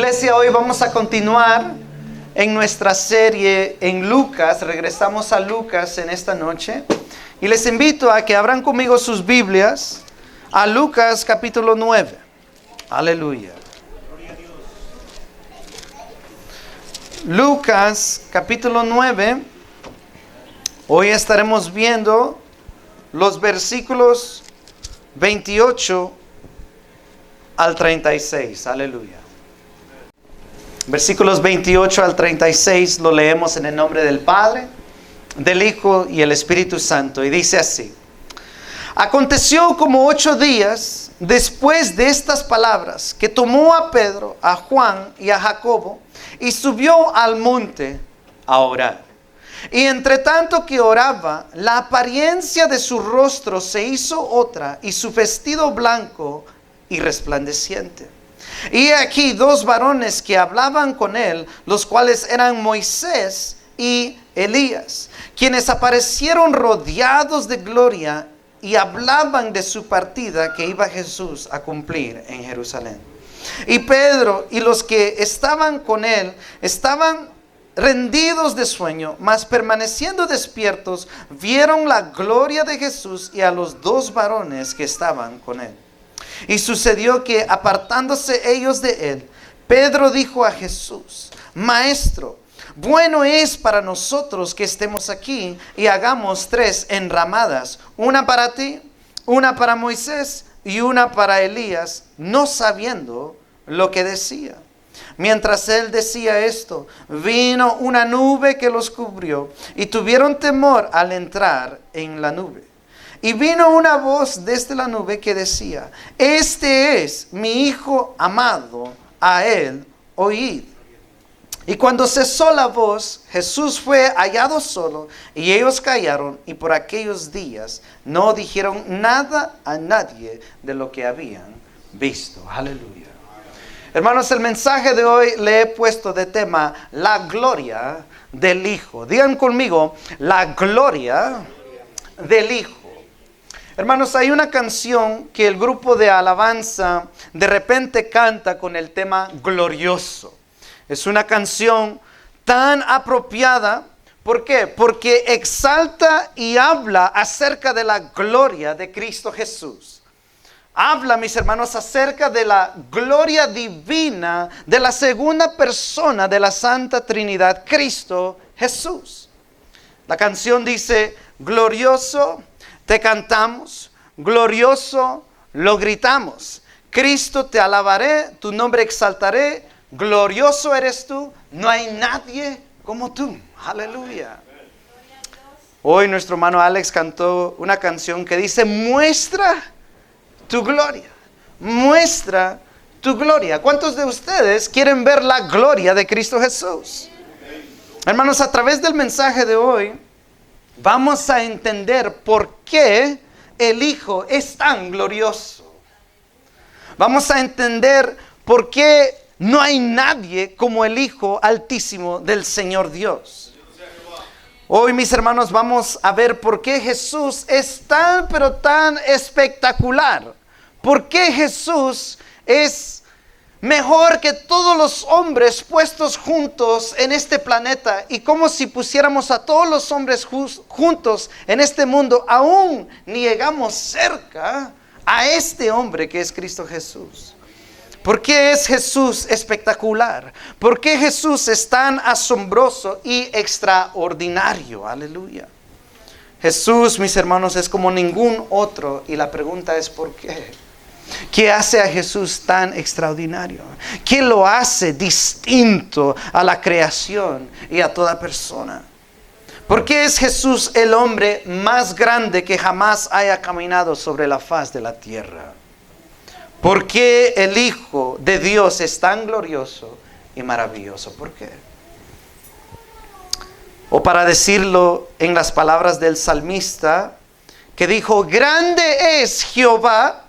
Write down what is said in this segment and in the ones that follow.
Iglesia, hoy vamos a continuar en nuestra serie en Lucas. Regresamos a Lucas en esta noche. Y les invito a que abran conmigo sus Biblias a Lucas capítulo 9. Aleluya. Lucas capítulo 9. Hoy estaremos viendo los versículos 28 al 36. Aleluya. Versículos 28 al 36 lo leemos en el nombre del Padre, del Hijo y el Espíritu Santo. Y dice así: Aconteció como 8 días después de estas palabras, que tomó a Pedro, a Juan y a Jacobo, y subió al monte a orar. Y entre tanto que oraba, la apariencia de su rostro se hizo otra, y su vestido blanco y resplandeciente. Y aquí 2 varones que hablaban con él, los cuales eran Moisés y Elías, quienes aparecieron rodeados de gloria y hablaban de su partida que iba Jesús a cumplir en Jerusalén. Y Pedro y los que estaban con él estaban rendidos de sueño, mas permaneciendo despiertos, vieron la gloria de Jesús y a los 2 varones que estaban con él. Y sucedió que, apartándose ellos de él, Pedro dijo a Jesús: Maestro, bueno es para nosotros que estemos aquí y hagamos 3 enramadas, una para ti, una para Moisés y una para Elías, no sabiendo lo que decía. Mientras él decía esto, vino una nube que los cubrió, y tuvieron temor al entrar en la nube. Y vino una voz desde la nube que decía: Este es mi Hijo amado, a él oíd. Y cuando cesó la voz, Jesús fue hallado solo, y ellos callaron, y por aquellos días no dijeron nada a nadie de lo que habían visto. Aleluya. Hermanos, el mensaje de hoy le he puesto de tema la gloria del Hijo. Digan conmigo: la gloria del Hijo. Hermanos, hay una canción que el grupo de alabanza de repente canta con el tema glorioso. Es una canción tan apropiada. ¿Por qué? Porque exalta y habla acerca de la gloria de Cristo Jesús. Habla, mis hermanos, acerca de la gloria divina de la segunda persona de la Santa Trinidad, Cristo Jesús. La canción dice: glorioso te cantamos, glorioso lo gritamos. Cristo te alabaré, tu nombre exaltaré, glorioso eres tú, no hay nadie como tú. Aleluya. Hoy nuestro hermano Alex cantó una canción que dice: muestra tu gloria, muestra tu gloria. ¿Cuántos de ustedes quieren ver la gloria de Cristo Jesús? Hermanos, a través del mensaje de hoy vamos a entender por qué el Hijo es tan glorioso. Vamos a entender por qué no hay nadie como el Hijo Altísimo del Señor Dios. Hoy, mis hermanos, vamos a ver por qué Jesús es tan, pero tan espectacular. ¿Por qué Jesús es mejor que todos los hombres puestos juntos en este planeta? Y como si pusiéramos a todos los hombres juntos en este mundo, aún ni llegamos cerca a este hombre que es Cristo Jesús. ¿Por qué es Jesús espectacular? ¿Por qué Jesús es tan asombroso y extraordinario? Aleluya. Jesús, mis hermanos, es como ningún otro, y la pregunta es ¿por qué? ¿Qué hace a Jesús tan extraordinario? ¿Qué lo hace distinto a la creación y a toda persona? ¿Por qué es Jesús el hombre más grande que jamás haya caminado sobre la faz de la tierra? ¿Por qué el Hijo de Dios es tan glorioso y maravilloso? ¿Por qué? O para decirlo en las palabras del salmista, que dijo: grande es Jehová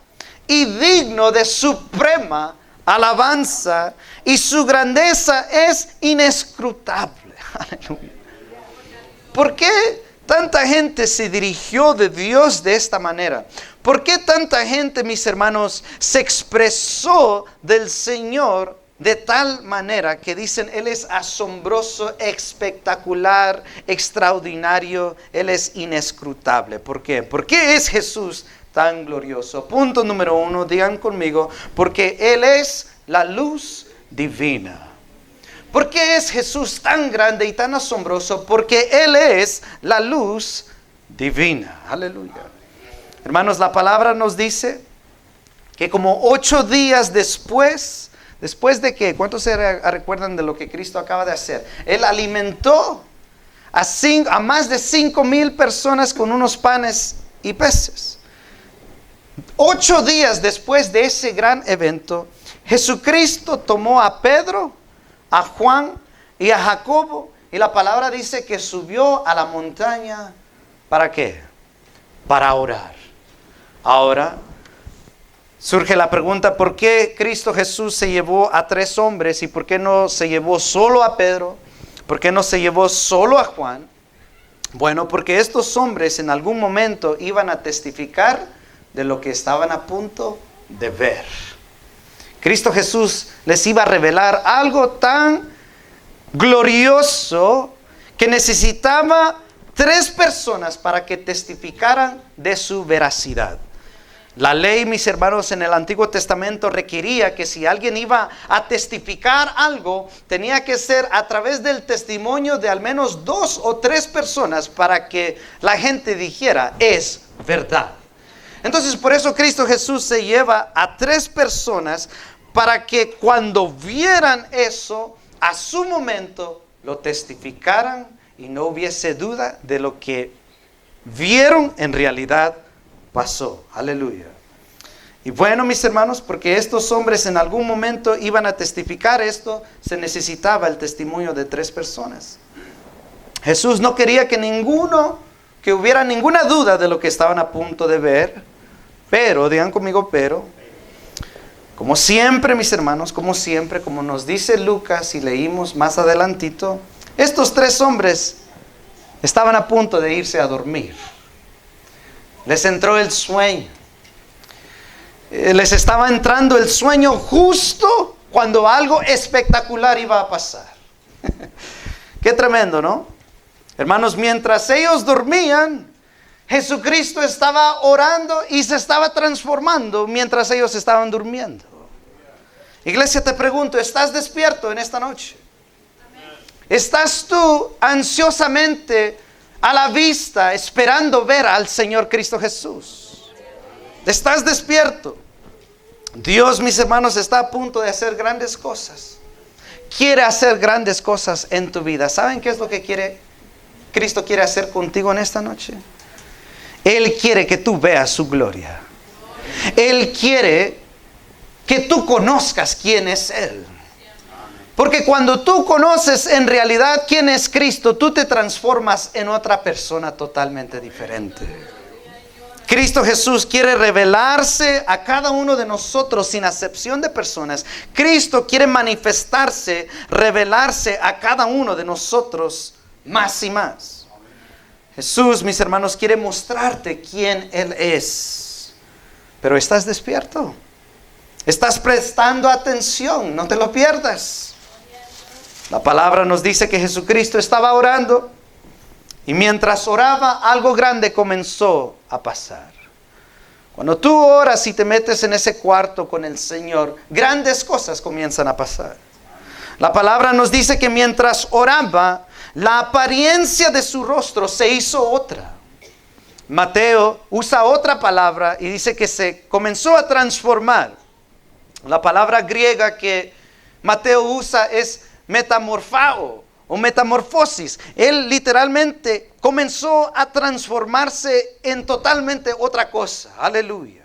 y digno de suprema alabanza, y su grandeza es inescrutable. Aleluya. ¿Por qué tanta gente se dirigió de Dios de esta manera? ¿Por qué tanta gente, mis hermanos, se expresó del Señor de tal manera que dicen, Él es asombroso, espectacular, extraordinario, Él es inescrutable. ¿Por qué? ¿Por qué es Jesús tan glorioso? Punto número 1, digan conmigo, porque Él es la luz divina. ¿Por qué es Jesús tan grande y tan asombroso? Porque Él es la luz divina. Aleluya. Hermanos, la palabra nos dice que como 8 días después de que, ¿cuántos se recuerdan de lo que Cristo acaba de hacer? Él alimentó a más de 5,000 personas con unos panes y peces. 8 días después de ese gran evento, Jesucristo tomó a Pedro, a Juan y a Jacobo, y la palabra dice que subió a la montaña. ¿Para qué? Para orar. Ahora surge la pregunta, ¿por qué Cristo Jesús se llevó a 3 hombres y por qué no se llevó solo a Pedro? ¿Por qué no se llevó solo a Juan? Bueno, porque estos hombres en algún momento iban a testificar de lo que estaban a punto de ver. Cristo Jesús les iba a revelar algo tan glorioso que necesitaba 3 personas para que testificaran de su veracidad. La ley, mis hermanos, en el Antiguo Testamento requería que si alguien iba a testificar algo, tenía que ser a través del testimonio de al menos 2 o 3 personas para que la gente dijera, es verdad. Entonces, por eso Cristo Jesús se lleva a 3 personas para que cuando vieran eso, a su momento, lo testificaran y no hubiese duda de lo que vieron en realidad pasó. Aleluya. Y bueno, mis hermanos, porque estos hombres en algún momento iban a testificar esto, se necesitaba el testimonio de 3 personas. Jesús no quería que hubiera ninguna duda de lo que estaban a punto de ver, pero, digan conmigo, pero, como siempre, mis hermanos, como siempre, como nos dice Lucas y leímos más adelantito, estos 3 hombres estaban a punto de irse a dormir. Les entró el sueño. Les estaba entrando el sueño justo cuando algo espectacular iba a pasar. Qué tremendo, ¿no? Hermanos, mientras ellos dormían, Jesucristo estaba orando y se estaba transformando mientras ellos estaban durmiendo. Iglesia, te pregunto, ¿estás despierto en esta noche? ¿Estás tú ansiosamente a la vista esperando ver al Señor Cristo Jesús? ¿Estás despierto? Dios, mis hermanos, está a punto de hacer grandes cosas. Quiere hacer grandes cosas en tu vida. ¿Saben qué es lo que Cristo quiere hacer contigo en esta noche? Él quiere que tú veas su gloria. Él quiere que tú conozcas quién es Él. Porque cuando tú conoces en realidad quién es Cristo, tú te transformas en otra persona totalmente diferente. Cristo Jesús quiere revelarse a cada uno de nosotros sin acepción de personas. Cristo quiere manifestarse, revelarse a cada uno de nosotros más y más. Jesús, mis hermanos, quiere mostrarte quién Él es. Pero ¿estás despierto? ¿Estás prestando atención? No te lo pierdas. La palabra nos dice que Jesucristo estaba orando y mientras oraba algo grande comenzó a pasar. Cuando tú oras y te metes en ese cuarto con el Señor, grandes cosas comienzan a pasar. La palabra nos dice que mientras oraba, la apariencia de su rostro se hizo otra. Mateo usa otra palabra y dice que se comenzó a transformar. La palabra griega que Mateo usa es metamorfao o metamorfosis. Él literalmente comenzó a transformarse en totalmente otra cosa. Aleluya.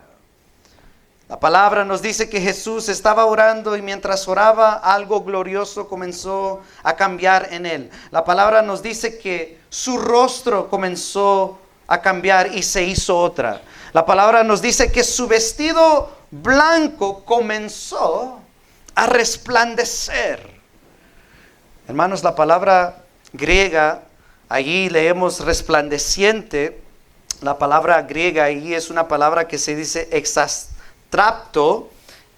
La palabra nos dice que Jesús estaba orando y mientras oraba algo glorioso comenzó a cambiar en él. La palabra nos dice que su rostro comenzó a cambiar y se hizo otra. La palabra nos dice que su vestido blanco comenzó a resplandecer. Hermanos, la palabra griega, allí leemos resplandeciente. La palabra griega allí es una palabra que se dice exastrapto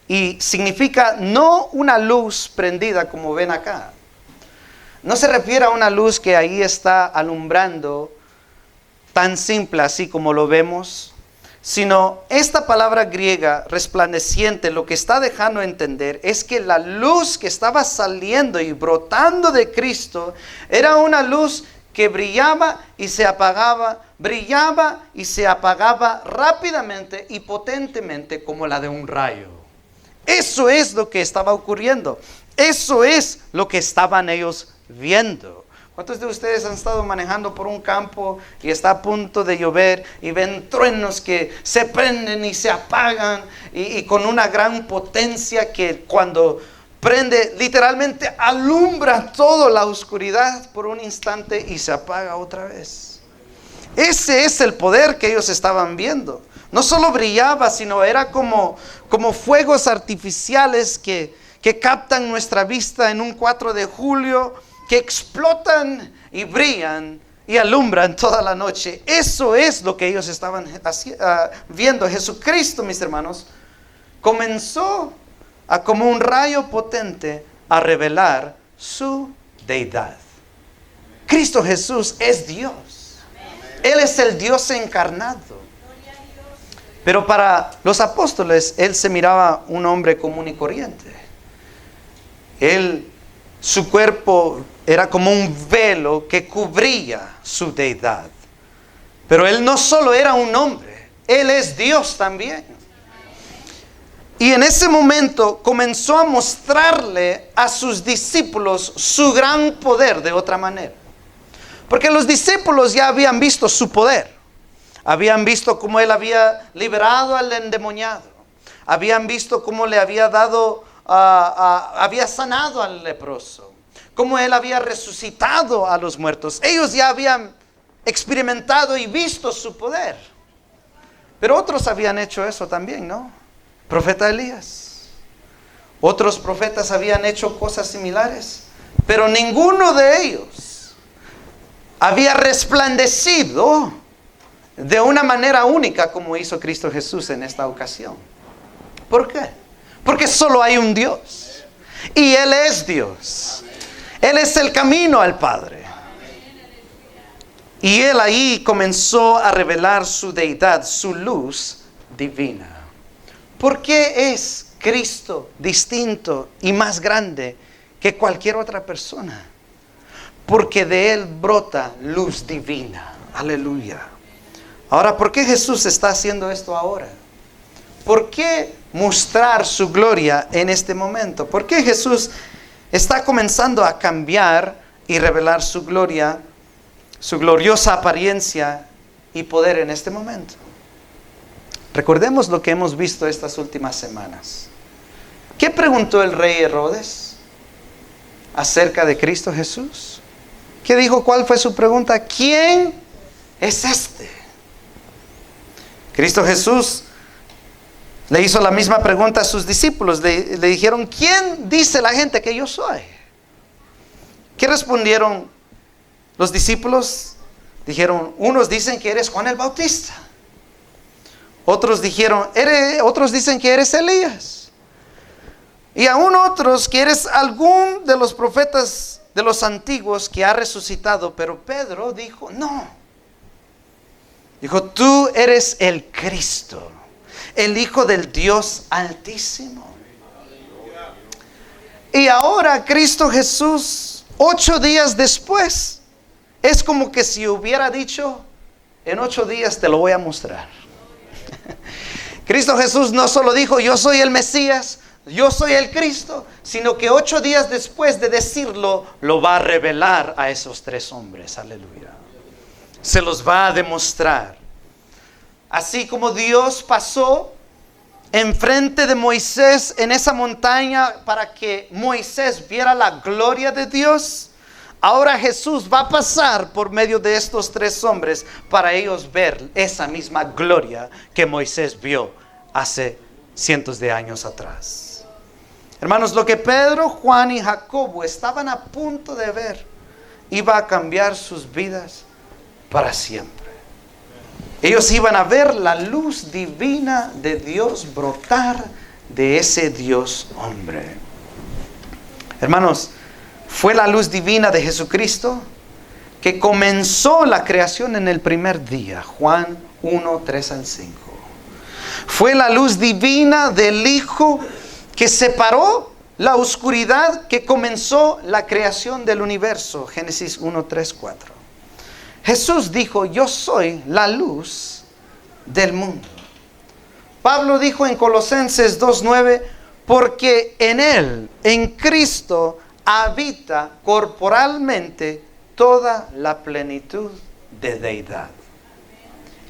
Y significa no una luz prendida como ven acá. No se refiere a una luz que ahí está alumbrando tan simple así como lo vemos, sino esta palabra griega resplandeciente lo que está dejando entender es que la luz que estaba saliendo y brotando de Cristo era una luz que brillaba y se apagaba rápidamente y potentemente como la de un rayo. Eso es lo que estaba ocurriendo. Eso es lo que estaban ellos viendo. ¿Cuántos de ustedes han estado manejando por un campo y está a punto de llover y ven truenos que se prenden y se apagan y con una gran potencia que cuando prende literalmente alumbra toda la oscuridad por un instante y se apaga otra vez? Ese es el poder que ellos estaban viendo. No solo brillaba, sino era como fuegos artificiales que captan nuestra vista en un 4 de julio, que explotan y brillan y alumbran toda la noche. Eso es lo que ellos estaban viendo. Jesucristo, mis hermanos, comenzó como un rayo potente a revelar su deidad. Cristo Jesús es Dios. Él es el Dios encarnado. Pero para los apóstoles, Él se miraba un hombre común y corriente. Su cuerpo era como un velo que cubría su deidad. Pero Él no solo era un hombre, Él es Dios también. Y en ese momento comenzó a mostrarle a sus discípulos su gran poder de otra manera. Porque los discípulos ya habían visto su poder. Habían visto cómo Él había liberado al endemoniado. Habían visto cómo le había dado, había sanado al leproso. Cómo Él había resucitado a los muertos. Ellos ya habían experimentado y visto su poder. Pero otros habían hecho eso también, ¿no? Profeta Elías. Otros profetas habían hecho cosas similares. Pero ninguno de ellos había resplandecido de una manera única como hizo Cristo Jesús en esta ocasión. ¿Por qué? Porque solo hay un Dios. Y Él es Dios. Él es el camino al Padre. Y Él ahí comenzó a revelar su deidad, su luz divina. ¿Por qué es Cristo distinto y más grande que cualquier otra persona? Porque de Él brota luz divina. Aleluya. Ahora, ¿por qué Jesús está haciendo esto ahora? ¿Por qué mostrar su gloria en este momento? ¿Por qué Jesús está comenzando a cambiar y revelar su gloria, su gloriosa apariencia y poder en este momento? Recordemos lo que hemos visto estas últimas semanas. ¿Qué preguntó el rey Herodes acerca de Cristo Jesús? ¿Qué dijo? ¿Cuál fue su pregunta? ¿Quién es este? Cristo Jesús le hizo la misma pregunta a sus discípulos. Le dijeron, ¿quién dice la gente que yo soy? ¿Qué respondieron los discípulos? Dijeron, unos dicen que eres Juan el Bautista. Otros dicen que eres Elías. Y aún otros que eres algún de los profetas de los antiguos que ha resucitado. Pero Pedro dijo, no. Dijo, tú eres el Cristo, el Hijo del Dios Altísimo. Y ahora Cristo Jesús, 8 días después, es como que si hubiera dicho, en 8 días te lo voy a mostrar. Cristo Jesús no solo dijo, yo soy el Mesías, yo soy el Cristo, sino que 8 días después de decirlo, lo va a revelar a esos 3 hombres. Aleluya. Se los va a demostrar. Así como Dios pasó enfrente de Moisés en esa montaña para que Moisés viera la gloria de Dios, ahora Jesús va a pasar por medio de estos 3 hombres para ellos ver esa misma gloria que Moisés vio hace cientos de años atrás. Hermanos, lo que Pedro, Juan y Jacobo estaban a punto de ver iba a cambiar sus vidas para siempre. Ellos iban a ver la luz divina de Dios brotar de ese Dios hombre. Hermanos, fue la luz divina de Jesucristo que comenzó la creación en el primer día. Juan 1, 3 al 5. Fue la luz divina del Hijo que separó la oscuridad que comenzó la creación del universo. Génesis 1, 3, 4. Jesús dijo: yo soy la luz del mundo. Pablo dijo en Colosenses 2:9: porque en Él, en Cristo, habita corporalmente toda la plenitud de deidad.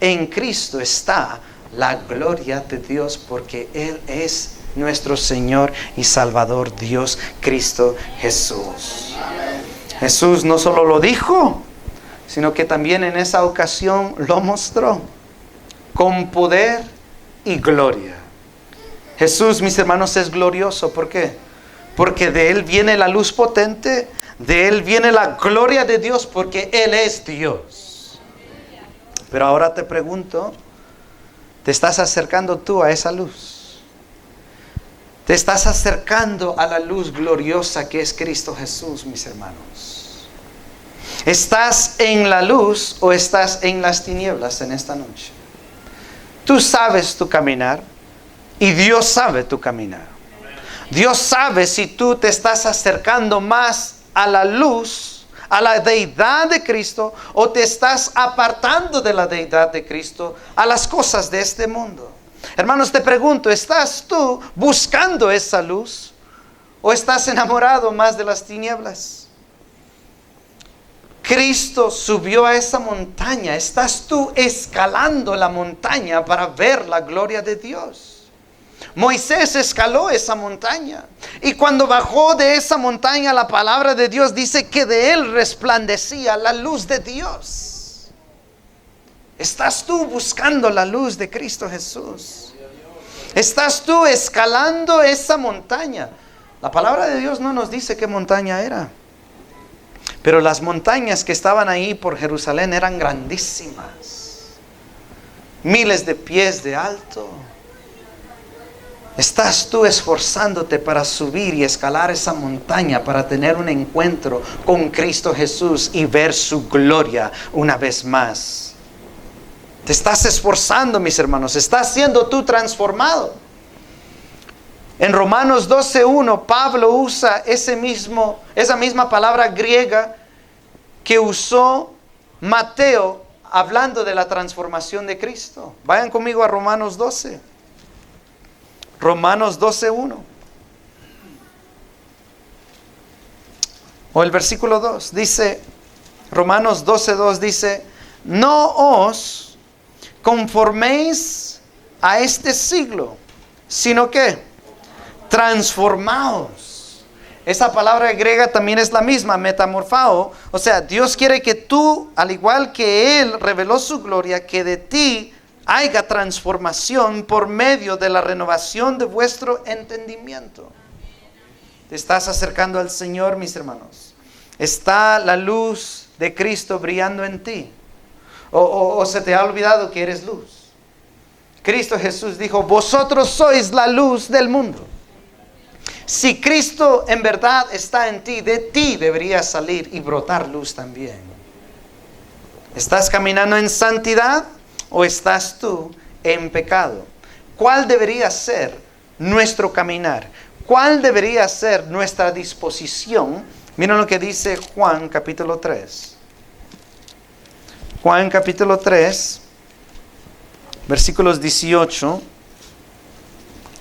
En Cristo está la gloria de Dios, porque Él es nuestro Señor y Salvador, Dios Cristo Jesús. Jesús no solo lo dijo, sino que también en esa ocasión lo mostró con poder y gloria. Jesús, mis hermanos, es glorioso. ¿Por qué? Porque de Él viene la luz potente, de Él viene la gloria de Dios, porque Él es Dios. Pero ahora te pregunto, ¿te estás acercando tú a esa luz? ¿Te estás acercando a la luz gloriosa que es Cristo Jesús, mis hermanos? ¿Estás en la luz o estás en las tinieblas en esta noche? Tú sabes tu caminar y Dios sabe tu caminar. Dios sabe si tú te estás acercando más a la luz, a la deidad de Cristo, o te estás apartando de la deidad de Cristo a las cosas de este mundo. Hermanos, te pregunto, ¿estás tú buscando esa luz o estás enamorado más de las tinieblas? Cristo subió a esa montaña. ¿Estás tú escalando la montaña para ver la gloria de Dios? Moisés escaló esa montaña. Y cuando bajó de esa montaña, la palabra de Dios dice que de él resplandecía la luz de Dios. ¿Estás tú buscando la luz de Cristo Jesús? ¿Estás tú escalando esa montaña? La palabra de Dios no nos dice qué montaña era. Pero las montañas que estaban ahí por Jerusalén eran grandísimas. Miles de pies de alto. ¿Estás tú esforzándote para subir y escalar esa montaña para tener un encuentro con Cristo Jesús y ver su gloria una vez más? ¿Te estás esforzando, mis hermanos? ¿Estás siendo tú transformado? En Romanos 12:1, Pablo usa esa misma palabra griega que usó Mateo hablando de la transformación de Cristo. Vayan conmigo a Romanos 12. Romanos 12:1. O el versículo 2 dice, Romanos 12:2 dice: no os conforméis a este siglo, sino que transformaos. Esa palabra griega también es la misma, metamorfao. O sea, Dios quiere que tú, al igual que Él reveló su gloria, que de ti haya transformación por medio de la renovación de vuestro entendimiento. ¿Te estás acercando al Señor, mis hermanos? ¿Está la luz de Cristo brillando en ti? ¿O se te ha olvidado que eres luz? Cristo Jesús dijo: vosotros sois la luz del mundo. Si Cristo en verdad está en ti, de ti debería salir y brotar luz también. ¿Estás caminando en santidad o estás tú en pecado? ¿Cuál debería ser nuestro caminar? ¿Cuál debería ser nuestra disposición? Miren lo que dice Juan capítulo 3. Juan capítulo 3, versículos 18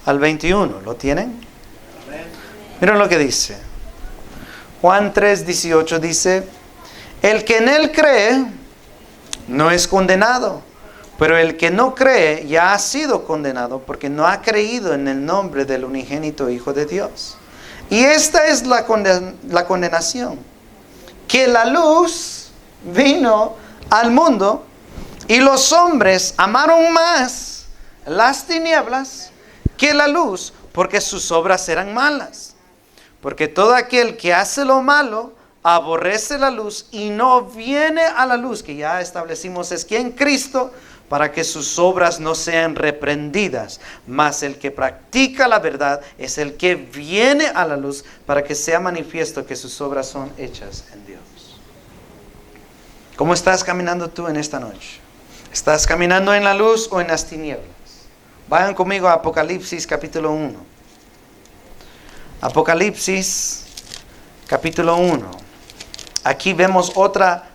al 21. ¿Lo tienen? Miren lo que dice. Juan 3:18 dice: el que en él cree no es condenado, pero el que no cree ya ha sido condenado, porque no ha creído en el nombre del unigénito Hijo de Dios. Y esta es la condenación: que la luz vino al mundo, y los hombres amaron más las tinieblas que la luz, porque sus obras eran malas. Porque todo aquel que hace lo malo aborrece la luz y no viene a la luz, que ya establecimos es quien Cristo, para que sus obras no sean reprendidas. Mas el que practica la verdad es el que viene a la luz, para que sea manifiesto que sus obras son hechas en Dios. ¿Cómo estás caminando tú en esta noche? ¿Estás caminando en la luz o en las tinieblas? Vayan conmigo a Apocalipsis capítulo 1. Apocalipsis capítulo 1. Aquí vemos otra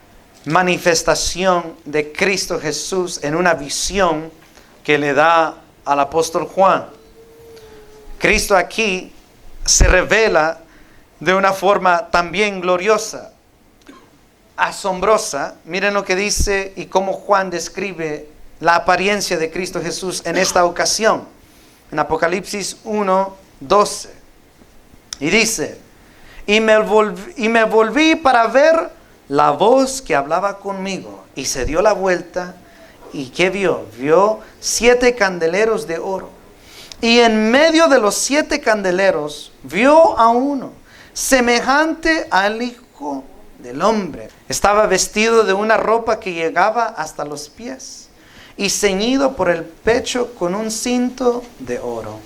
manifestación de Cristo Jesús en una visión que le da al apóstol Juan. Cristo aquí se revela de una forma también gloriosa, asombrosa. Miren lo que dice y cómo Juan describe la apariencia de Cristo Jesús en esta ocasión. En Apocalipsis 1:12. Y dice: y me volví para ver la voz que hablaba conmigo. Y se dio la vuelta. ¿Y qué vio? Vio 7 candeleros de oro. Y en medio de los 7 candeleros vio a uno, semejante al Hijo del Hombre. Estaba vestido de una ropa que llegaba hasta los pies, y ceñido por el pecho con un cinto de oro.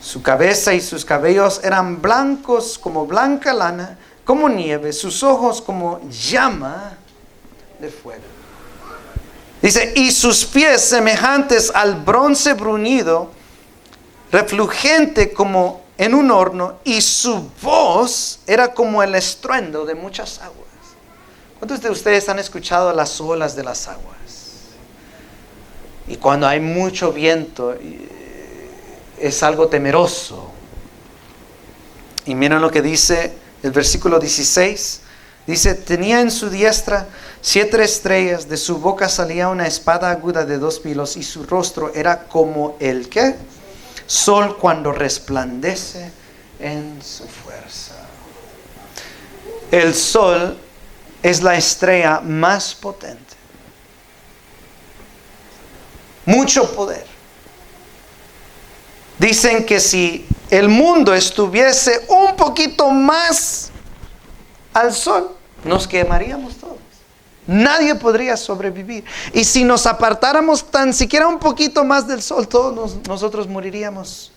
Su cabeza y sus cabellos eran blancos como blanca lana, como nieve, sus ojos como llama de fuego. Dice, y sus pies semejantes al bronce bruñido, refulgente como en un horno, y su voz era como el estruendo de muchas aguas. ¿Cuántos de ustedes han escuchado las olas de las aguas? Y cuando hay mucho viento, es algo temeroso. Y miren lo que dice el versículo 16. Dice, tenía en su diestra 7 estrellas, de su boca salía una espada aguda de 2 filos, y su rostro era como el ¿qué? Sol cuando resplandece en su fuerza. El sol es la estrella más potente. Mucho poder. Dicen que si el mundo estuviese un poquito más al sol, nos quemaríamos todos. Nadie podría sobrevivir. Y si nos apartáramos tan siquiera un poquito más del sol, todos nosotros moriríamos.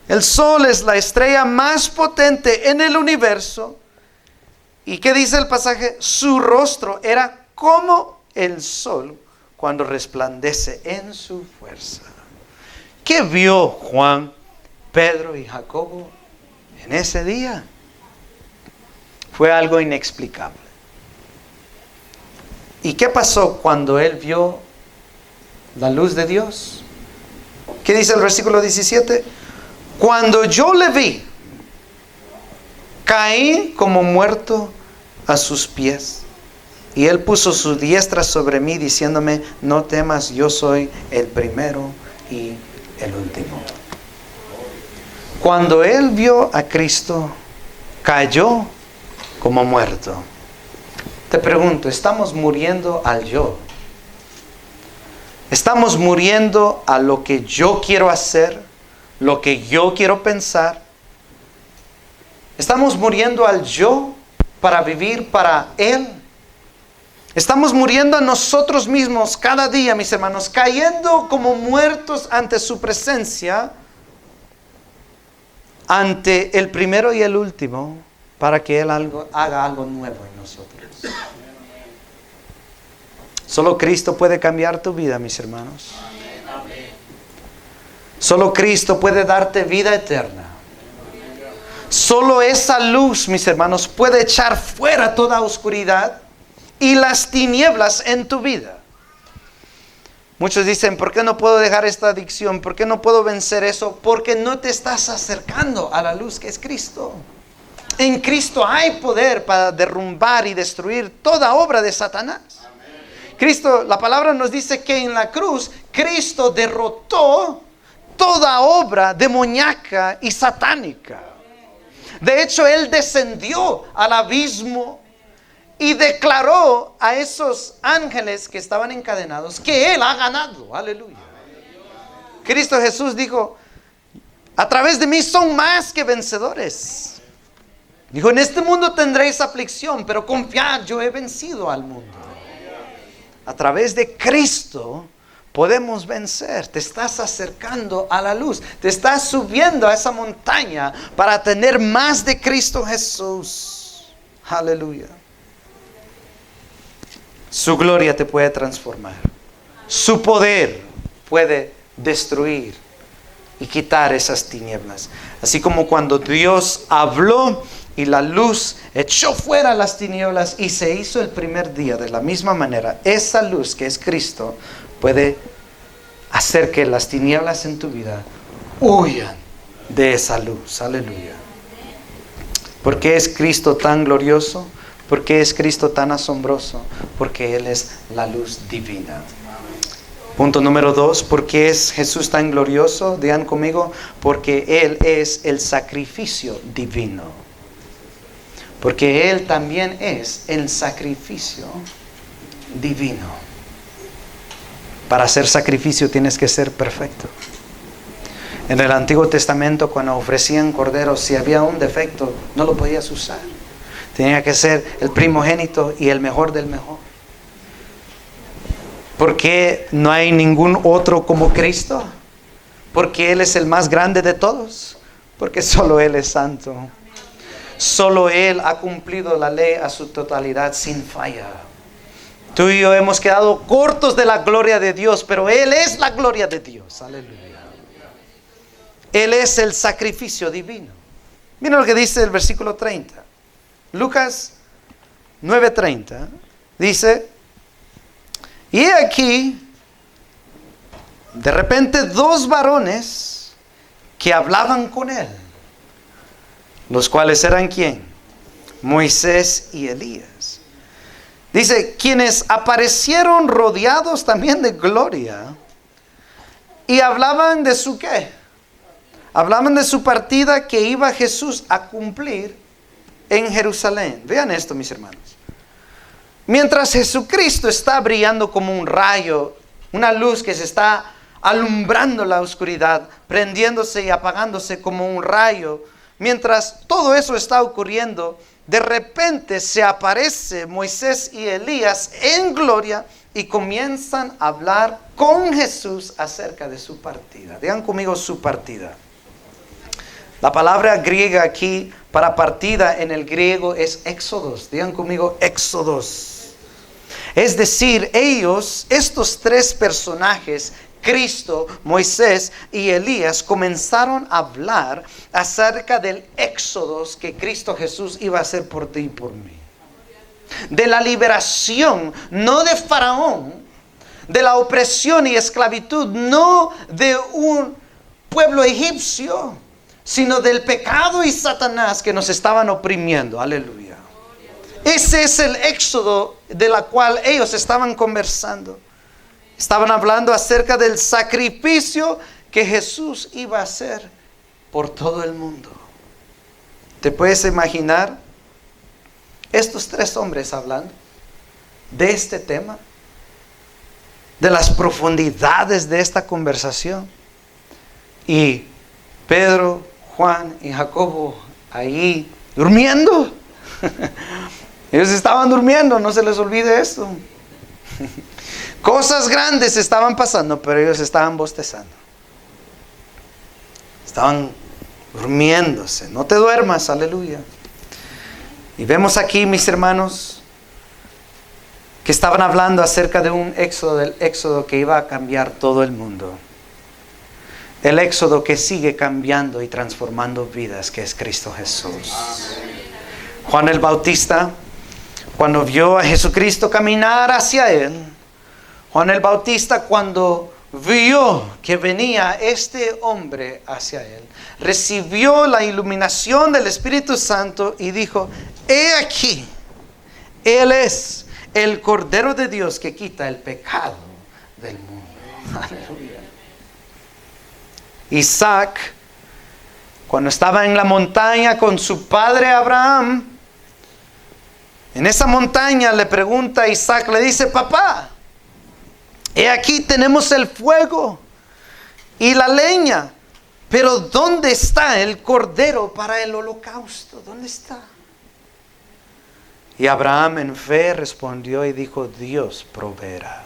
El sol es la estrella más potente en el universo. ¿Y qué dice el pasaje? Su rostro era como el sol cuando resplandece en su fuerza. ¿Qué vio Juan, Pedro y Jacobo en ese día? Fue algo inexplicable. ¿Y qué pasó cuando él vio la luz de Dios? ¿Qué dice el versículo 17? Cuando yo le vi, caí como muerto a sus pies. Y él puso su diestra sobre mí, diciéndome, no temas, yo soy el primero y el último. Cuando él vio a Cristo, cayó como muerto. Te pregunto, ¿estamos muriendo al yo? ¿Estamos muriendo a lo que yo quiero hacer? ¿Lo que yo quiero pensar? ¿Estamos muriendo al yo para vivir para Él? Estamos muriendo a nosotros mismos cada día, mis hermanos, cayendo como muertos ante su presencia, ante el primero y el último, para que Él haga algo nuevo en nosotros. Solo Cristo puede cambiar tu vida, mis hermanos. Solo Cristo puede darte vida eterna. Solo esa luz, mis hermanos, puede echar fuera toda oscuridad y las tinieblas en tu vida. Muchos dicen, ¿por qué no puedo dejar esta adicción? ¿Por qué no puedo vencer eso? Porque no te estás acercando a la luz que es Cristo. En Cristo hay poder para derrumbar y destruir toda obra de Satanás. Cristo, la palabra nos dice que en la cruz, Cristo derrotó toda obra demoníaca y satánica. De hecho, Él descendió al abismo y declaró a esos ángeles que estaban encadenados que Él ha ganado. Aleluya. Cristo Jesús dijo, a través de mí son más que vencedores. Dijo, en este mundo tendréis aflicción, pero confiad, yo he vencido al mundo. a través de Cristo, podemos vencer. Te estás acercando a la luz. Te estás subiendo a esa montaña para tener más de Cristo Jesús. Aleluya. Su gloria te puede transformar. Su poder puede destruir y quitar esas tinieblas. Así como cuando Dios habló y la luz echó fuera las tinieblas y se hizo el primer día, de la misma manera, esa luz que es Cristo puede hacer que las tinieblas en tu vida huyan de esa luz. Aleluya. ¿Por qué es Cristo tan glorioso? ¿Por qué es Cristo tan asombroso? Porque Él es la luz divina. Punto número 2, ¿por qué es Jesús tan glorioso? Digan conmigo, porque Él es el sacrificio divino. Porque Él también es el sacrificio divino. Para hacer sacrificio tienes que ser perfecto. En el Antiguo Testamento, cuando ofrecían corderos, si había un defecto, no lo podías usar. Tenía que ser el primogénito y el mejor del mejor. ¿Por qué no hay ningún otro como Cristo? Porque Él es el más grande de todos. Porque solo Él es santo. Solo Él ha cumplido la ley a su totalidad sin falla. Tú y yo hemos quedado cortos de la gloria de Dios, pero Él es la gloria de Dios. Aleluya. Él es el sacrificio divino. Mira lo que dice el versículo 30. Lucas 9:30 dice: y aquí, de repente, 2 varones que hablaban con él, los cuales eran ¿quién? Moisés y Elías. Dice, quienes aparecieron rodeados también de gloria y hablaban de su ¿qué? Hablaban de su partida que iba Jesús a cumplir en Jerusalén. Vean esto, mis hermanos. Mientras Jesucristo está brillando como un rayo, una luz que se está alumbrando la oscuridad, prendiéndose y apagándose como un rayo, mientras todo eso está ocurriendo, de repente se aparece Moisés y Elías en gloria y comienzan a hablar con Jesús acerca de su partida. Digan conmigo su partida. La palabra griega aquí para partida en el griego es éxodos. Digan conmigo éxodos. Es decir, ellos, estos 3 personajes, Cristo, Moisés y Elías, comenzaron a hablar acerca del éxodo que Cristo Jesús iba a hacer por ti y por mí. De la liberación, no de Faraón, de la opresión y esclavitud, no de un pueblo egipcio, sino del pecado y Satanás que nos estaban oprimiendo. Aleluya. Ese es el éxodo de la cual ellos estaban conversando. Estaban hablando acerca del sacrificio que Jesús iba a hacer por todo el mundo. ¿Te puedes imaginar estos 3 hombres hablando de este tema? De las profundidades de esta conversación. Y Pedro, Juan y Jacobo ahí durmiendo. Ellos estaban durmiendo, no se les olvide esto. Cosas grandes estaban pasando, pero ellos estaban bostezando. Estaban durmiéndose. No te duermas, aleluya. Y vemos aquí, mis hermanos, que estaban hablando acerca de un éxodo, del éxodo que iba a cambiar todo el mundo. El éxodo que sigue cambiando y transformando vidas, que es Cristo Jesús. Juan el Bautista, cuando vio a Jesucristo caminar hacia él, Juan el Bautista, cuando vio que venía este hombre hacia él, recibió la iluminación del Espíritu Santo y dijo: he aquí, Él es el Cordero de Dios que quita el pecado del mundo. Aleluya. Isaac, cuando estaba en la montaña con su padre Abraham, en esa montaña le pregunta a Isaac, le dice: papá, he aquí tenemos el fuego y la leña, pero ¿dónde está el cordero para el holocausto? ¿Dónde está? Y Abraham en fe respondió y dijo, Dios proveerá.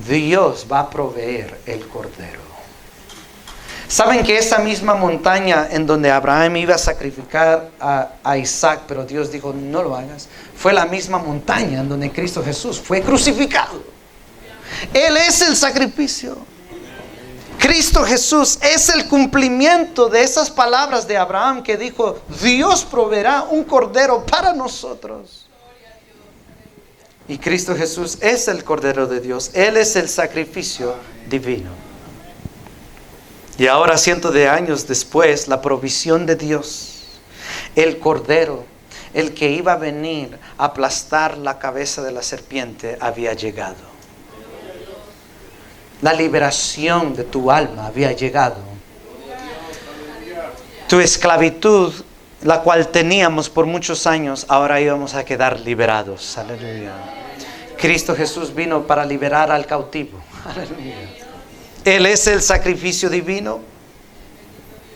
Dios va a proveer el cordero. ¿Saben que esa misma montaña en donde Abraham iba a sacrificar a Isaac, pero Dios dijo, no lo hagas, fue la misma montaña en donde Cristo Jesús fue crucificado? Él es el sacrificio. Cristo Jesús es el cumplimiento de esas palabras de Abraham que dijo, Dios proveerá un cordero para nosotros. Y Cristo Jesús es el cordero de Dios. Él es el sacrificio divino. Y ahora, cientos de años después, la provisión de Dios, el cordero, el que iba a venir a aplastar la cabeza de la serpiente, había llegado. La liberación de tu alma había llegado. Tu esclavitud, la cual teníamos por muchos años, ahora íbamos a quedar liberados. Aleluya. Cristo Jesús vino para liberar al cautivo. Aleluya. Él es el sacrificio divino.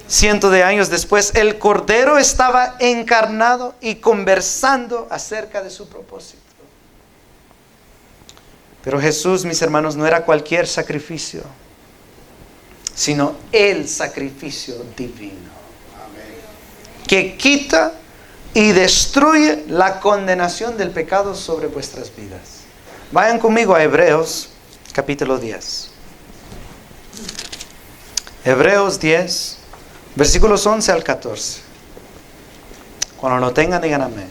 Cientos de años después, el Cordero estaba encarnado y conversando acerca de su propósito. Pero Jesús, mis hermanos, no era cualquier sacrificio, sino el sacrificio divino. Que quita y destruye la condenación del pecado sobre vuestras vidas. Vayan conmigo a Hebreos capítulo 10. Hebreos 10, versículos 11 al 14. Cuando lo tengan, digan amén.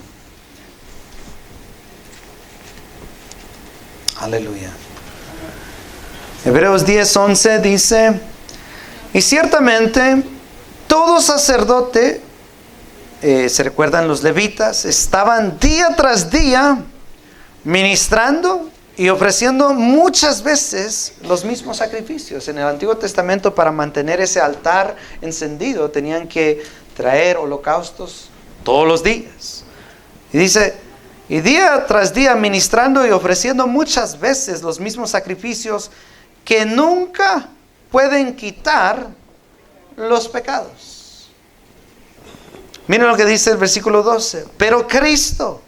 Aleluya. Hebreos 10, 11 dice, y ciertamente todo sacerdote, se recuerdan los levitas, estaban día tras día ministrando y ofreciendo muchas veces los mismos sacrificios. En el Antiguo Testamento, para mantener ese altar encendido, tenían que traer holocaustos todos los días. Y dice, y día tras día ministrando y ofreciendo muchas veces los mismos sacrificios que nunca pueden quitar los pecados. Miren lo que dice el versículo 12. Pero Cristo,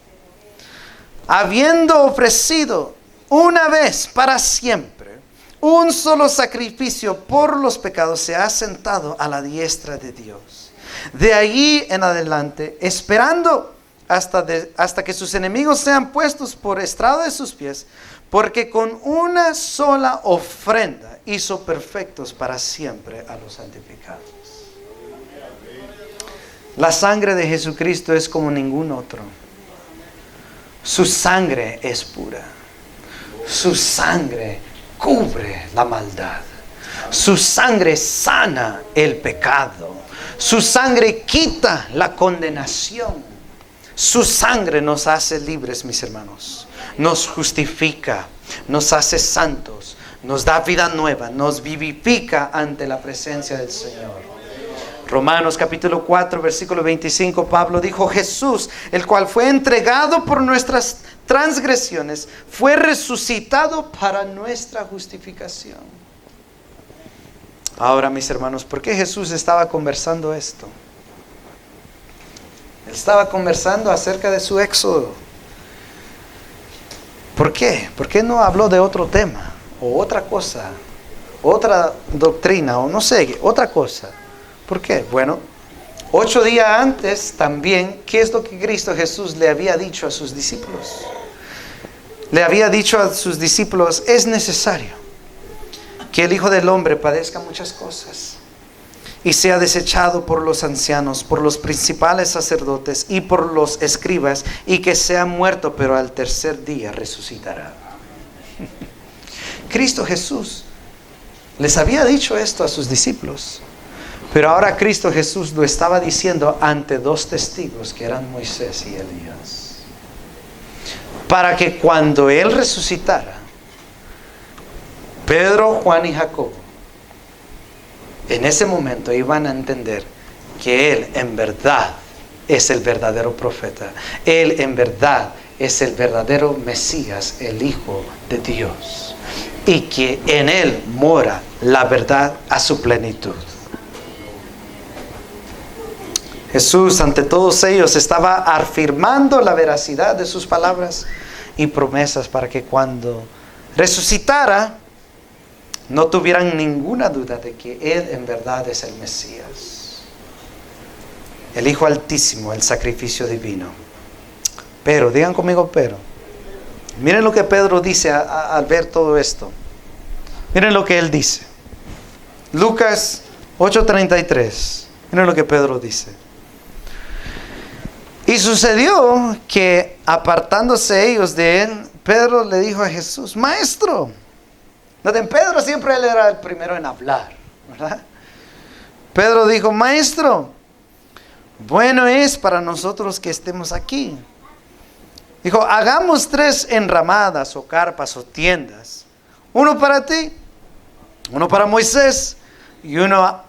habiendo ofrecido una vez para siempre un solo sacrificio por los pecados, se ha sentado a la diestra de Dios. De allí en adelante, esperando hasta que sus enemigos sean puestos por estrado de sus pies, porque con una sola ofrenda hizo perfectos para siempre a los santificados. La sangre de Jesucristo es como ningún otro. Su sangre es pura. Su sangre cubre la maldad. Su sangre sana el pecado. Su sangre quita la condenación. Su sangre nos hace libres, mis hermanos. Nos justifica, nos hace santos, nos da vida nueva, nos vivifica ante la presencia del Señor. Romanos capítulo 4, versículo 25, Pablo dijo, Jesús, el cual fue entregado por nuestras transgresiones, fue resucitado para nuestra justificación. Ahora, mis hermanos, ¿por qué Jesús estaba conversando esto? Él estaba conversando acerca de su éxodo. ¿Por qué? ¿Por qué no habló de otro tema? O otra cosa, otra doctrina, o no sé, otra cosa. ¿Por qué? Bueno, 8 días antes también, ¿qué es lo que Cristo Jesús le había dicho a sus discípulos? Le había dicho a sus discípulos, es necesario que el Hijo del Hombre padezca muchas cosas y sea desechado por los ancianos, por los principales sacerdotes y por los escribas, y que sea muerto, pero al tercer día resucitará. Cristo Jesús les había dicho esto a sus discípulos. Pero ahora Cristo Jesús lo estaba diciendo ante 2 testigos que eran Moisés y Elías. Para que cuando Él resucitara, Pedro, Juan y Jacobo, en ese momento iban a entender que Él en verdad es el verdadero profeta. Él en verdad es el verdadero Mesías, el Hijo de Dios. Y que en Él mora la verdad a su plenitud. Jesús ante todos ellos estaba afirmando la veracidad de sus palabras y promesas para que cuando resucitara no tuvieran ninguna duda de que Él en verdad es el Mesías, el Hijo Altísimo, el sacrificio divino. Pero, digan conmigo, pero. Miren lo que Pedro dice al ver todo esto. Miren lo que él dice. Lucas 8:33. Miren lo que Pedro dice. Y sucedió que apartándose ellos de él, Pedro le dijo a Jesús: Maestro. Noten, Pedro siempre él era el primero en hablar, ¿verdad? Pedro dijo: Maestro, bueno es para nosotros que estemos aquí. Dijo: hagamos 3 enramadas o carpas o tiendas, uno para ti, uno para Moisés y uno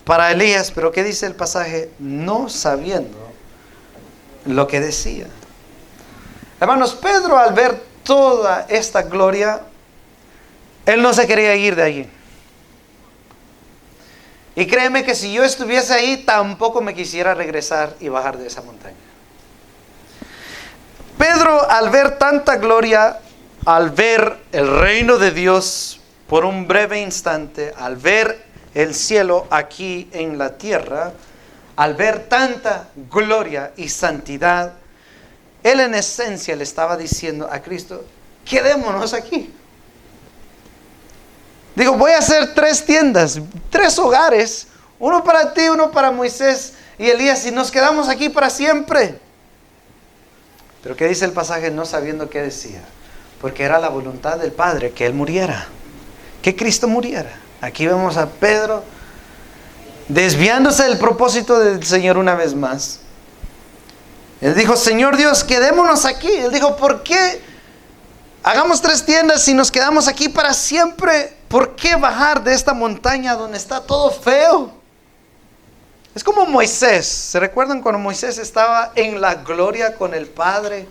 para Elías. Pero ¿qué dice el pasaje? No sabiendo lo que decía. Hermanos, Pedro al ver toda esta gloria, él no se quería ir de allí. Y créeme que si yo estuviese ahí, tampoco me quisiera regresar y bajar de esa montaña. Pedro, al ver tanta gloria, al ver el reino de Dios por un breve instante, al ver el cielo aquí en la tierra, al ver tanta gloria y santidad, él en esencia le estaba diciendo a Cristo: quedémonos aquí. Digo, voy a hacer 3 tiendas, 3 hogares, uno para ti, uno para Moisés y Elías, y nos quedamos aquí para siempre. Pero ¿qué dice el pasaje? No sabiendo qué decía, porque era la voluntad del Padre que Él muriera, que Cristo muriera. Aquí vemos a Pedro desviándose del propósito del Señor una vez más. Él dijo: Señor Dios, quedémonos aquí. Él dijo: ¿por qué hagamos 3 tiendas y nos quedamos aquí para siempre? ¿Por qué bajar de esta montaña donde está todo feo? Es como Moisés. ¿Se recuerdan cuando Moisés estaba en la gloria con el Padre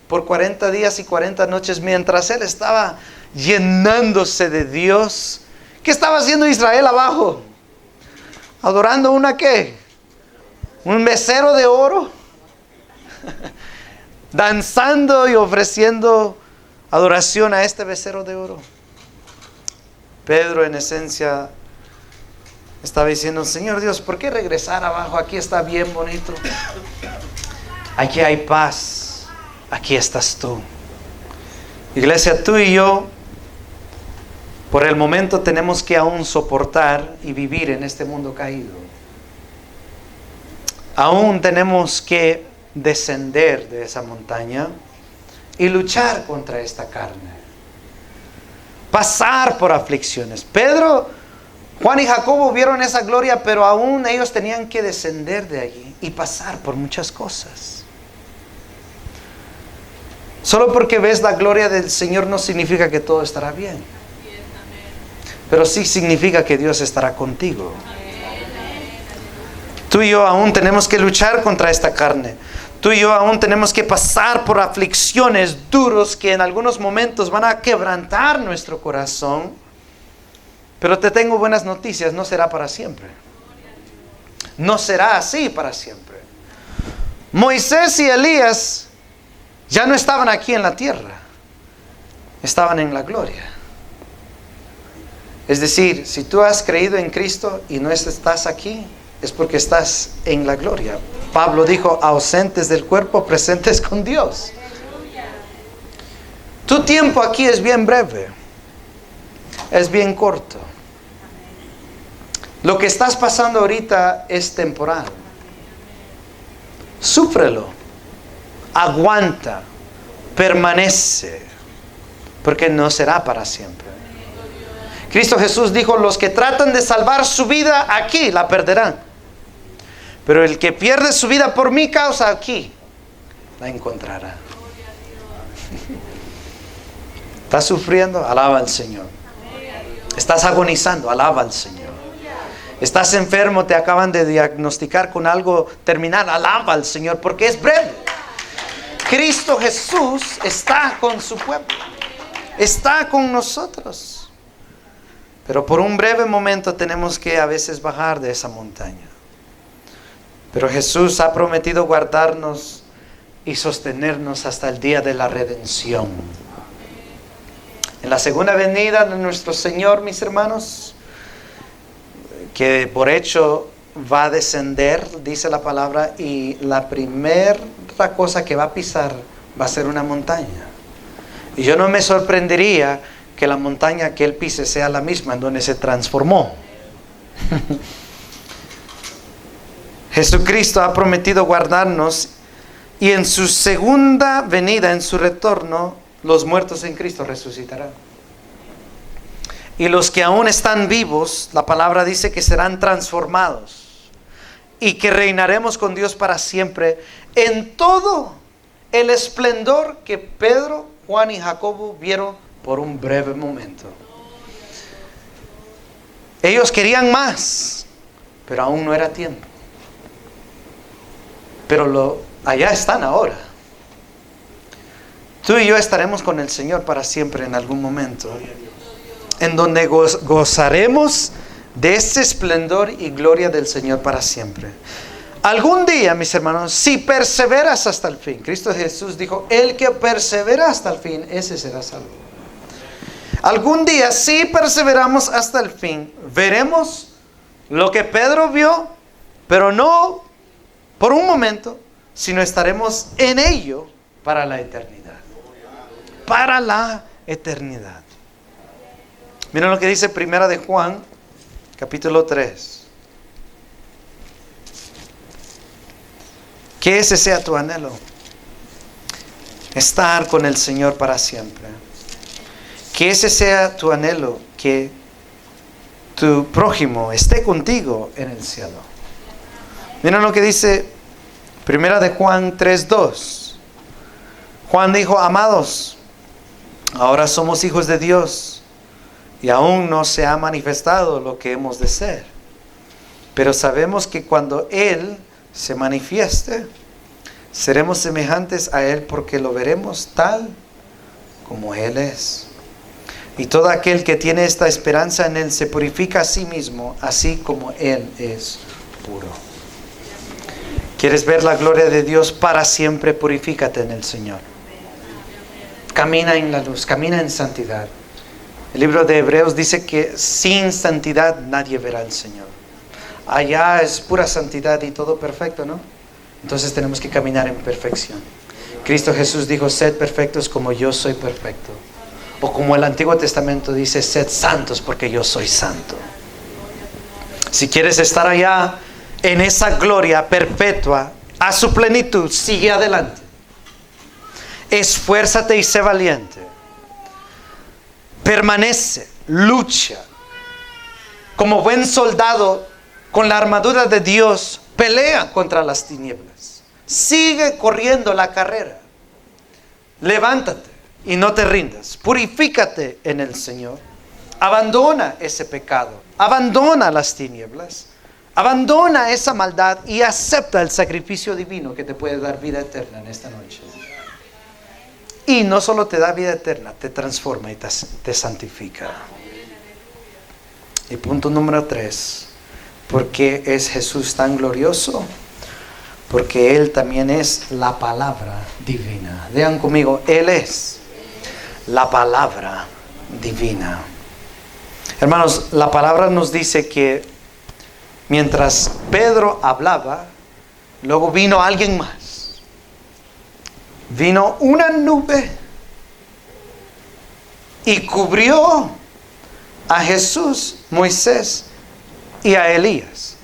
por 40 días y 40 noches mientras él estaba llenándose de Dios? ¿Qué estaba haciendo Israel abajo? ¿Adorando una qué? ¿Un becerro de oro? Danzando y ofreciendo adoración a este becerro de oro. Pedro en esencia estaba diciendo: Señor Dios, ¿por qué regresar abajo? Aquí está bien bonito. Aquí hay paz. Aquí estás tú. Iglesia, tú y yo, por el momento tenemos que aún soportar y vivir en este mundo caído. Aún tenemos que descender de esa montaña y luchar contra esta carne. Pasar por aflicciones. Pedro, Juan y Jacobo vieron esa gloria, pero aún ellos tenían que descender de allí y pasar por muchas cosas. Solo porque ves la gloria del Señor no significa que todo estará bien. Pero sí significa que Dios estará contigo. Tú y yo aún tenemos que luchar contra esta carne. Tú y yo aún tenemos que pasar por aflicciones duros que en algunos momentos van a quebrantar nuestro corazón. Pero te tengo buenas noticias: no será para siempre. No será así para siempre. Moisés y Elías ya no estaban aquí en la tierra. Estaban en la gloria. Es decir, si tú has creído en Cristo y no estás aquí, es porque estás en la gloria. Pablo dijo: ausentes del cuerpo, presentes con Dios. Tu tiempo aquí es bien breve. Es bien corto. Lo que estás pasando ahorita es temporal. Súfrelo. Aguanta. Permanece. Porque no será para siempre. Cristo Jesús dijo: los que tratan de salvar su vida aquí la perderán. Pero el que pierde su vida por mi causa aquí la encontrará. ¿Estás sufriendo? Alaba al Señor. ¿Estás agonizando? Alaba al Señor. ¿Estás enfermo? Te acaban de diagnosticar con algo terminal. Alaba al Señor porque es breve. Cristo Jesús está con su pueblo. Está con nosotros. Pero por un breve momento tenemos que a veces bajar de esa montaña. Pero Jesús ha prometido guardarnos y sostenernos hasta el día de la redención. En la segunda venida de nuestro Señor, mis hermanos, que por hecho va a descender, dice la palabra, y la primera cosa que va a pisar va a ser una montaña. Y yo no me sorprendería que la montaña que Él pise sea la misma en donde se transformó. Jesucristo ha prometido guardarnos, y en su segunda venida, en su retorno, los muertos en Cristo resucitarán. Y los que aún están vivos, la palabra dice que serán transformados y que reinaremos con Dios para siempre en todo el esplendor que Pedro, Juan y Jacobo vieron por un breve momento. Ellos querían más, pero aún no era tiempo. Pero allá están ahora. Tú y yo estaremos con el Señor para siempre en algún momento, en donde gozaremos de ese esplendor y gloria del Señor para siempre. Algún día, mis hermanos, si perseveras hasta el fin, Cristo Jesús dijo, el que persevera hasta el fin, ese será salvo. Algún día, si perseveramos hasta el fin, veremos lo que Pedro vio, pero no por un momento, sino estaremos en ello para la eternidad. Para la eternidad. Miren lo que dice Primera de Juan, capítulo 3. Que ese sea tu anhelo. Estar con el Señor para siempre. Que ese sea tu anhelo, que tu prójimo esté contigo en el cielo. Miren lo que dice Primera de Juan 3:2. Juan dijo, amados, ahora somos hijos de Dios, y aún no se ha manifestado lo que hemos de ser. Pero sabemos que cuando Él se manifieste, seremos semejantes a Él, porque lo veremos tal como Él es. Y todo aquel que tiene esta esperanza en Él se purifica a sí mismo, así como Él es puro. ¿Quieres ver la gloria de Dios para siempre? Purifícate en el Señor. Camina en la luz, camina en santidad. El libro de Hebreos dice que sin santidad nadie verá al Señor. Allá es pura santidad y todo perfecto, ¿no? Entonces tenemos que caminar en perfección. Cristo Jesús dijo, sed perfectos como yo soy perfecto. O como el Antiguo Testamento dice, sed santos porque yo soy santo. Si quieres estar allá en esa gloria perpetua, a su plenitud, sigue adelante. Esfuérzate y sé valiente. Permanece, lucha. Como buen soldado, con la armadura de Dios, pelea contra las tinieblas. Sigue corriendo la carrera. Levántate y no te rindas. Purifícate en el Señor. Abandona ese pecado. Abandona las tinieblas. Abandona esa maldad y acepta el sacrificio divino que te puede dar vida eterna en esta noche. Y no solo te da vida eterna, te transforma y te santifica. Y punto número 3. ¿Por qué es Jesús tan glorioso? Porque Él también es la palabra divina. Vean conmigo, Él es la palabra divina. Hermanos, la palabra nos dice que mientras Pedro hablaba, luego vino alguien más. Vino una nube y cubrió a Jesús, Moisés y a Elías.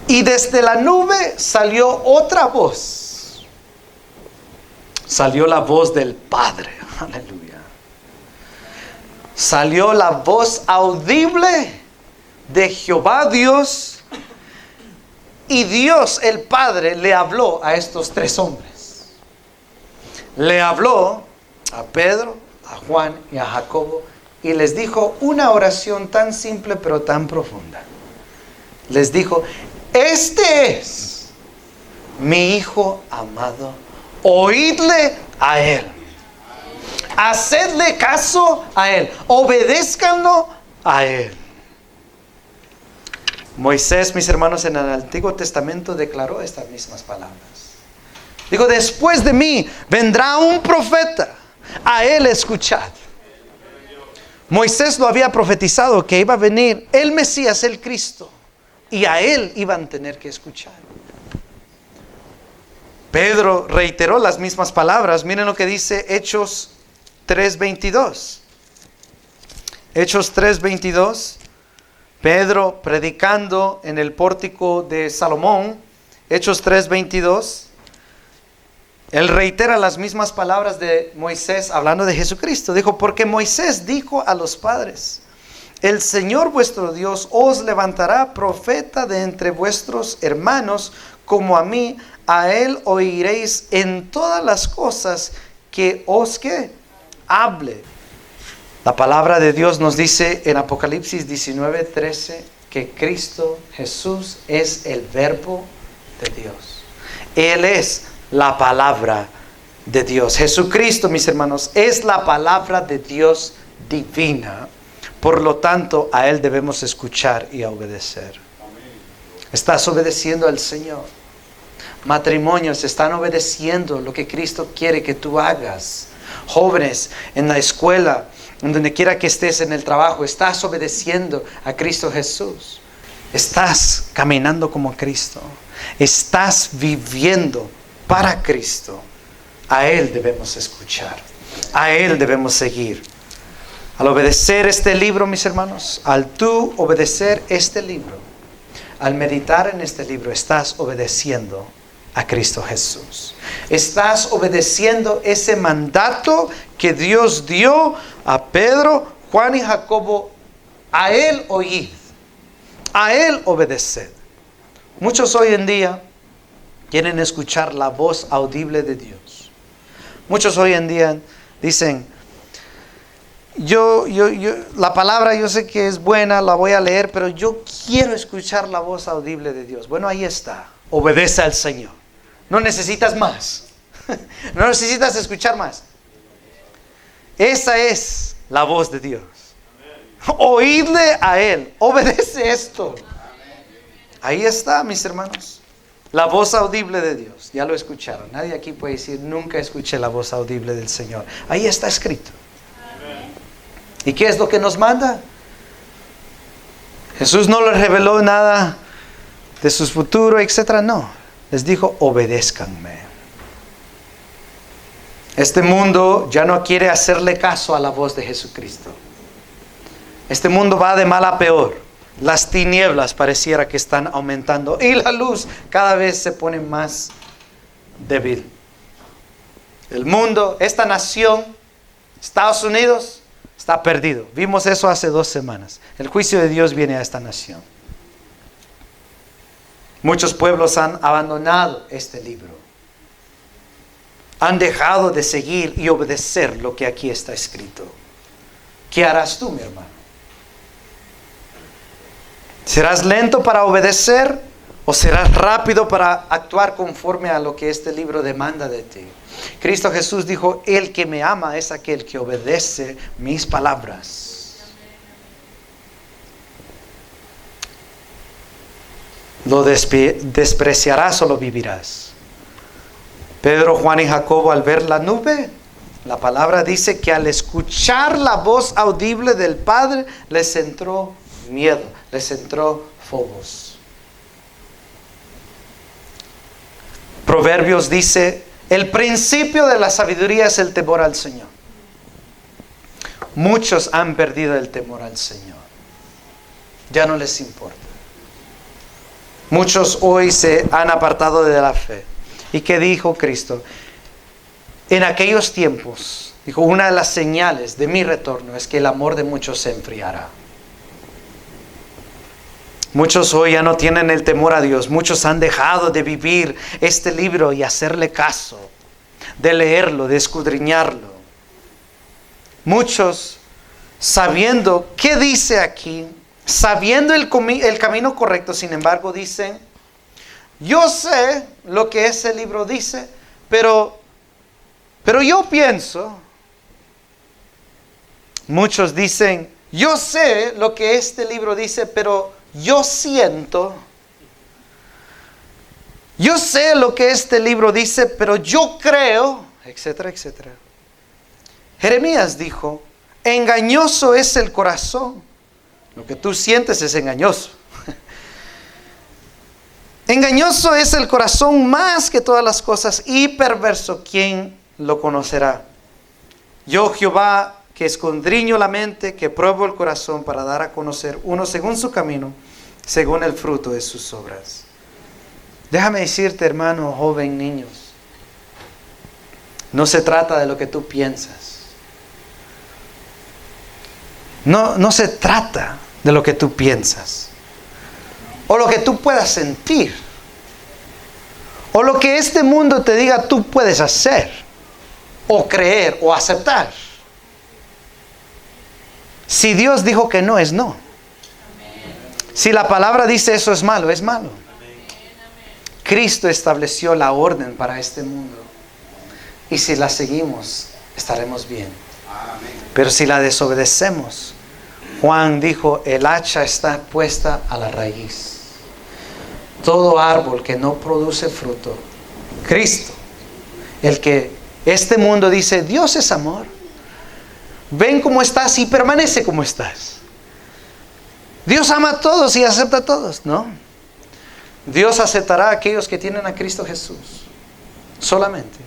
Y desde la nube salió otra voz. Salió la voz del Padre. Aleluya. Salió la voz audible de Jehová Dios. Y Dios el Padre le habló a estos 3 hombres. Le habló a Pedro, a Juan y a Jacobo, y les dijo una oración tan simple pero tan profunda. Les dijo, este es mi Hijo amado, oídle a Él. Hacedle caso a Él, obedézcanlo a Él. Moisés, mis hermanos, en el Antiguo Testamento declaró estas mismas palabras. Dijo, después de mí vendrá un profeta, a él escuchad. Moisés lo había profetizado que iba a venir el Mesías, el Cristo, y a él iban a tener que escuchar. Pedro reiteró las mismas palabras. Miren lo que dice Hechos 3:22. Hechos 3:22. Pedro predicando en el pórtico de Salomón. Hechos 3:22. Él reitera las mismas palabras de Moisés hablando de Jesucristo. Dijo, porque Moisés dijo a los padres, el Señor vuestro Dios os levantará profeta de entre vuestros hermanos, como a mí, a él oiréis en todas las cosas que os hable. La palabra de Dios nos dice en Apocalipsis 19:13 que Cristo Jesús es el verbo de Dios. Él es la palabra de Dios. Jesucristo, mis hermanos, es la palabra de Dios divina. Por lo tanto, a Él debemos escuchar y obedecer. ¿Estás obedeciendo al Señor? Matrimonios, ¿están obedeciendo lo que Cristo quiere que tú hagas? Jóvenes, en la escuela, en donde quiera que estés, en el trabajo, ¿estás obedeciendo a Cristo Jesús? ¿Estás caminando como Cristo? ¿Estás viviendo para Cristo? A Él debemos escuchar. A Él debemos seguir. Al obedecer este libro, mis hermanos, al tú obedecer este libro, al meditar en este libro, estás obedeciendo a Cristo Jesús. Estás obedeciendo ese mandato que Dios dio a Pedro, Juan y Jacobo. A Él oíd, a Él obedeced. Muchos hoy en día quieren escuchar la voz audible de Dios. Muchos hoy en día dicen, la palabra yo sé que es buena, la voy a leer, pero yo quiero escuchar la voz audible de Dios. Bueno, ahí está. Obedece al Señor. No necesitas más. No necesitas escuchar más. Esa es la voz de Dios. Oídle a Él. Obedece esto. Ahí está, mis hermanos. La voz audible de Dios. Ya lo escucharon. Nadie aquí puede decir, nunca escuché la voz audible del Señor. Ahí está escrito. ¿Y qué es lo que nos manda? Jesús no les reveló nada de su futuro, etcétera. No. Les dijo, obedézcanme. Este mundo ya no quiere hacerle caso a la voz de Jesucristo. Este mundo va de mal a peor. Las tinieblas pareciera que están aumentando y la luz cada vez se pone más débil. El mundo, esta nación, Estados Unidos, está perdido. Vimos eso hace 2 semanas. El juicio de Dios viene a esta nación. Muchos pueblos han abandonado este libro. Han dejado de seguir y obedecer lo que aquí está escrito. ¿Qué harás tú, mi hermano? ¿Serás lento para obedecer o serás rápido para actuar conforme a lo que este libro demanda de ti? Cristo Jesús dijo, el que me ama es aquel que obedece mis palabras. ¿Lo despreciarás o lo vivirás? Pedro, Juan y Jacobo, al ver la nube, la palabra dice que al escuchar la voz audible del Padre, les entró miedo, les entró fobos. Proverbios dice, el principio de la sabiduría es el temor al Señor. Muchos han perdido el temor al Señor. Ya no les importa. Muchos hoy se han apartado de la fe. ¿Y qué dijo Cristo? En aquellos tiempos, dijo, una de las señales de mi retorno es que el amor de muchos se enfriará. Muchos hoy ya no tienen el temor a Dios. Muchos han dejado de vivir este libro y hacerle caso, de leerlo, de escudriñarlo. Muchos, sabiendo qué dice aquí, sabiendo el camino correcto, sin embargo dicen, yo sé lo que ese libro dice, pero yo pienso. Muchos dicen, yo sé lo que este libro dice, pero yo siento, yo sé lo que este libro dice, pero yo creo, etcétera, etcétera. Jeremías dijo, engañoso es el corazón. Lo que tú sientes es engañoso. Engañoso es el corazón más que todas las cosas y perverso, ¿quién lo conocerá? Yo, Jehová, que escondriño la mente, que pruebo el corazón para dar a conocer uno según su camino, según el fruto de sus obras. Déjame decirte, hermano, joven, niños, no se trata de lo que tú piensas. No se trata de lo que tú piensas. O lo que tú puedas sentir. O lo que este mundo te diga tú puedes hacer. O creer o aceptar. Si Dios dijo que no, es no. Si la palabra dice eso es malo, es malo. Cristo estableció la orden para este mundo. Y si la seguimos, estaremos bien. Pero si la desobedecemos, Juan dijo, el hacha está puesta a la raíz. Todo árbol que no produce fruto, Cristo, el que este mundo dice, Dios es amor. Ven cómo estás y permanece como estás. Dios ama a todos y acepta a todos, ¿no? Dios aceptará a aquellos que tienen a Cristo Jesús, solamente.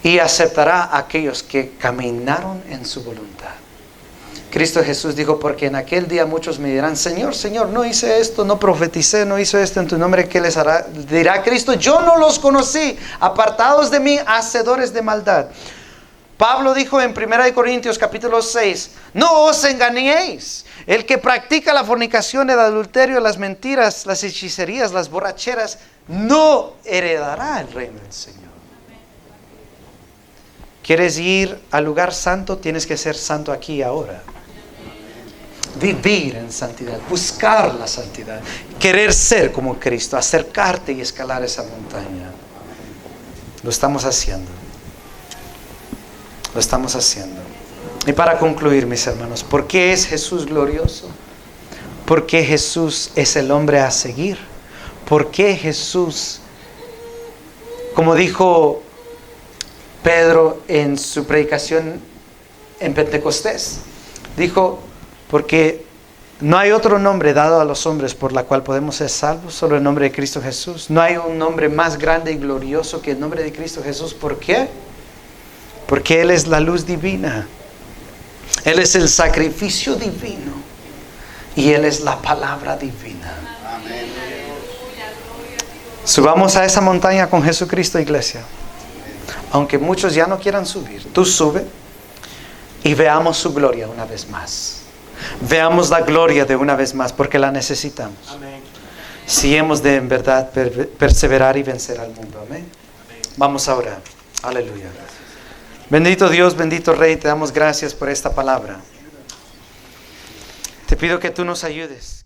Y aceptará a aquellos que caminaron en su voluntad. Cristo Jesús dijo, porque en aquel día muchos me dirán, Señor, Señor, no hice esto, no profeticé, no hice esto en tu nombre, ¿qué les hará? Dirá Cristo, yo no los conocí, apartados de mí, hacedores de maldad. Pablo dijo en 1 Corintios capítulo 6, no os engañéis, el que practica la fornicación, el adulterio, las mentiras, las hechicerías, las borracheras, no heredará el reino del Señor. ¿Quieres ir al lugar santo? Tienes que ser santo aquí y ahora. Vivir en santidad, buscar la santidad, querer ser como Cristo, acercarte y escalar esa montaña. Lo estamos haciendo. Lo estamos haciendo. Y para concluir, mis hermanos, ¿por qué es Jesús glorioso? ¿Por qué Jesús es el hombre a seguir? ¿Por qué Jesús, como dijo Pedro en su predicación en Pentecostés, dijo, porque no hay otro nombre dado a los hombres por la cual podemos ser salvos, solo el nombre de Cristo Jesús. No hay un nombre más grande y glorioso que el nombre de Cristo Jesús. ¿Por qué? Porque Él es la luz divina. Él es el sacrificio divino. Y Él es la palabra divina. Amén. Subamos a esa montaña con Jesucristo, iglesia. Aunque muchos ya no quieran subir, tú sube y veamos su gloria una vez más. Veamos la gloria de una vez más, porque la necesitamos. Amén. Si hemos de en verdad perseverar y vencer al mundo. Amén. Amén. Vamos a orar. Aleluya. Bendito Dios, bendito Rey, te damos gracias por esta palabra. Te pido que tú nos ayudes.